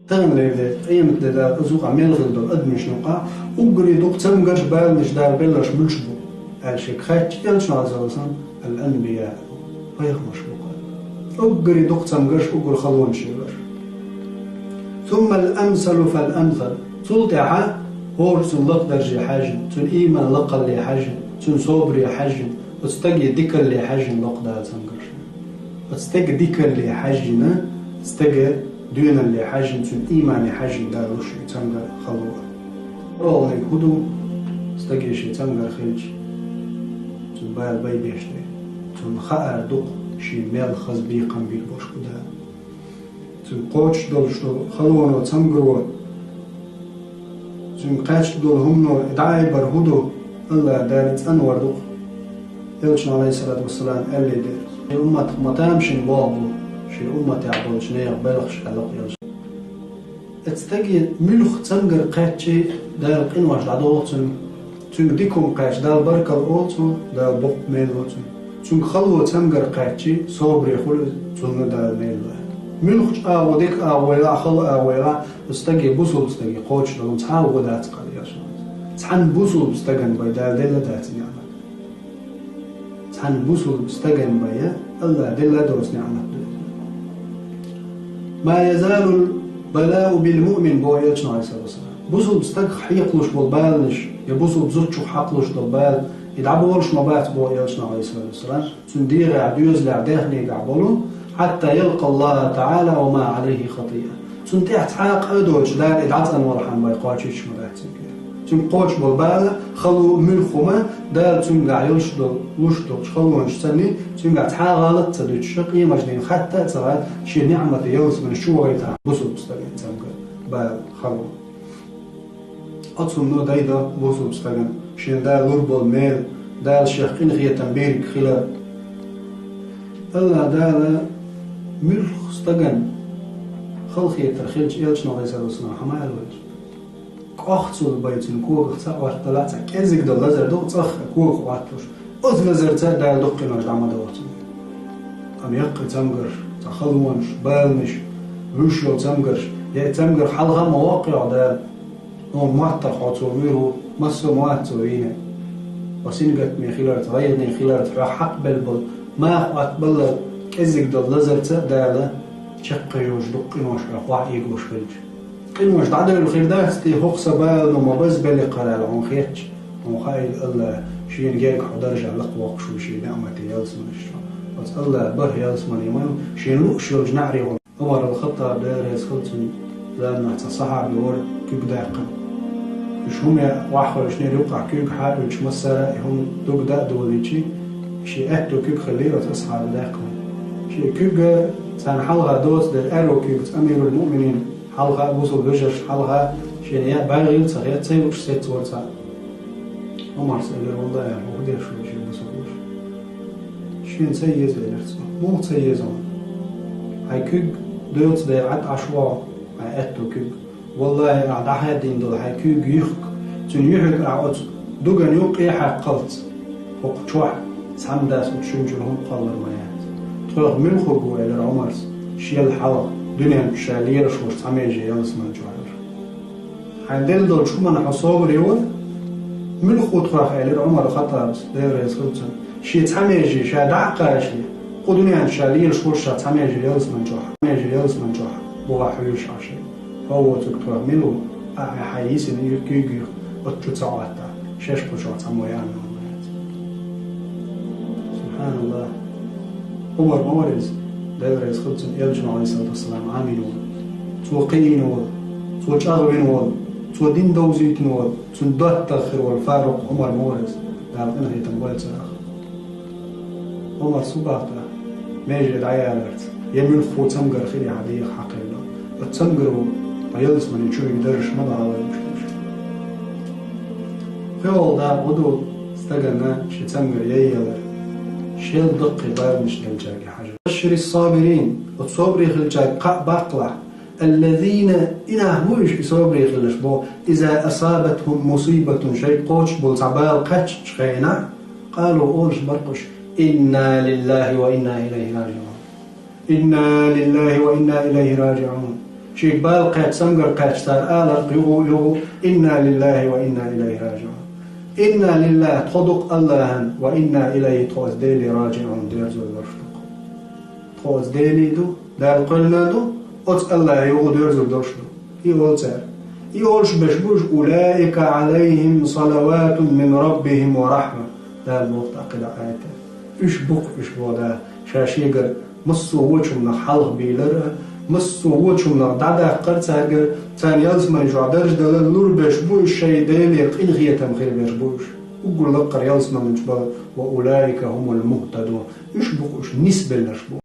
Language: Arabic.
تغن ليلة قيمة لدا أزوق عميل غلدو أدمش نقع وقري دوق تمقرش بالنش دار بلش ملشبو الشيك خاتش يلش نعزوصا الأنبياء غير مشبوقات وقري دوق تمقرش وقر خلون شيبر ثم الأمثل فالأمثل تلطيعها هور سنلق درجة حاجة تن إيمان لقل لي حاجة تن صبري حاجة وتستقي ديكر لي حاجة لق دا تمقرش وتستقي ديكر لي حاجة تستقي دون اللي حاجة تن إيمان حاجة دا وشي تمقر خلوة رولي هدو استقي شي تمقر خلج تن بايل باي بيشتي تن خاء دوق شي ميل خز بيقم بيك بوش كدا تن قوش دول شو خلوة تمقروا تن قاش دول همنو ادعاي برهدو الله دارت أنور دوق يلشن عليه الصلاة والسلام قال لي دير أمة متامشن بابو شي أمة تعبول شنيق بلغش حلق يلشن اتستقي ملخ تمقر قاتشي دار قنواش لعدوغتن تن ديكم قاش دار بركة الأوتو دار بق ميلوتن تن خلوة تمقر قاتشي صوبري خل تن دار ميلوه ملخ وديك ويلا خل ويلا استقي بوصل استقي قوش لهم تحاول ودات قال يلشن تحن بوصل بستقن بيدار ديلا دات نعمة تحن بوصل بستقن بيا الله ديلا دوس نعمة ما يزال البلاء بالمؤمن بو يلشن عليه الصلاة والسلام بوصل بستق حيقلش بالبالش يبوصل بزوجو حقلش بالبال يدعبولش مبات بو يلشن عليه الصلاة والسلام تندير عديوز لعداهني يدعبولو حتى يلقى الله تعالى وما عليه خطيئة تنتيح تحاق أدوش دار إدعات أنوار حنبا يقاتشيش مداتين تنقوش بالبال خلو ملخوما دار تنقع يلشدو وشدو خلوانش تاني تنقع تحاق غالط تدوش شقي مجنين حتى ترى شي نعمة يوز من شو غيتها بوصل بستقين تنقع بال خلو أتصم نو دايدا بوصل بستقين شين دار لربو الميل دار الشيخ إنغية تنبيرك خلال الله دار ملخ استقين خلخية ترخيلش إلش نغي سالوسنا حما الوجه قاختو البيتن كوغ تساوات طلعت كنزك دو لازر دو تخ كوغ واتوش أذ لازر تدال دقنا جدعم دواتن أم يقي تمقر تخلونش بالمش وشو تمقرش يا تمقر حلغة مواقع دال نون معطر خاطو ويرو مسو مواتو هنا وسنقت من خلال غيرني خلال حق بالبل ما أخوات بلا كنزك دو لازر تدال شقيوش دقينوش أخوات يقوش خلج قيموش تعدل الخير ده استي هوخسا بال وما بس بالي قلال عن خيرش وخايل الله شين جاك حدرج على قواق شو شي نعمتي يلسمن الشام بس الله بر يلسمن يمان شين لوش يرج نعري عمر الخطاب داير يسخلتني لأنه تصحى بيور كيك داقن مش هم واحد شنو يوقع كيك حال مش مسألة هم دوق دا دوليشي شي أهتو كيك خليه وتصحى بداقن شي كيك سان حلقة دوس در أرو كيك أمير المؤمنين حلقة بوصل بجرش حلقة شينيا باغي صغير تسيوش ست ورتا عمر سألر والله هو دير شو شي بوصلوش شين تسيز لرتو مو تسيزون هاي كيك دوت دير عد عشوا هاي أتو كيك والله عد حياتين دول هاي كيك يخك تن يحك أعود دوغن يوقي حقلت فوق شوح سام داس وتشنجرهم قلر ميات تروح من خرجوا إلى عمر شيل حلقة دنيا شالير شو تعميجي يلس من جوار عندل دول شو من حصاب ريول من خود خاخ إلى عمر خطر دير يسقطن شي تعميجي شادع قاشي قدنيا شالير شو شا تعميجي يلس من جوار تعميجي يلس من جوار بوا حيوش عشي هو تكتر منو حييس يركيجي وتشوتعاتا شش بشوت عمويان سبحان الله عمر مورز داير يسخلتن يلجن عليه الصلاة والسلام عاملون توقينون توجاغبنون تودين دوزيتنون تندوت تخر والفاروق عمر مورز دار انهي تنبويت سراخ عمر صباحتا ميجي العيالات يمين فو تمقر خيري حديق حقيقة التمقروا ويلس من يشوف يدرش مضى على المشكلة خيول دا ودو استقلنا شي تمقر ييلر شيل دقي باب مش دلجاقي حاجة بشر الصابرين الصبري خلجاق باقلع الذين إنه موش بصبري خلش بو إذا أصابتهم مصيبة شيء قوش بولتعبال قتش خينا قالوا أولش برقش إنا لله وإنا إليه راجعون إنا لله وإنا إليه راجعون شيك بالقات سمقر قاتشتار آلر يغو إنا لله وإنا إليه راجعون. إنا لله تخدق الله وإنا إليه تخوز ديلي راجعون ديرزو الورشتق تخوز ديلي دو دار قلنا دو أتس الله يغو ديرزو درشدو يقول سار يقولش بشبوش أولئك عليهم صلوات من ربهم ورحمة دار الوقت أقل آياته إش بودا شاشيقر مصو وچم نخ حلق بيلر مصو وچم نخ دادا قرصاقر تان يلزمن جعدرج دلال لور بشبوش شي ديلي قين غيتم خير بشبوش وقل لقر يلزمن جبال وأولئك هم المهتدون إش نسبة لشبوش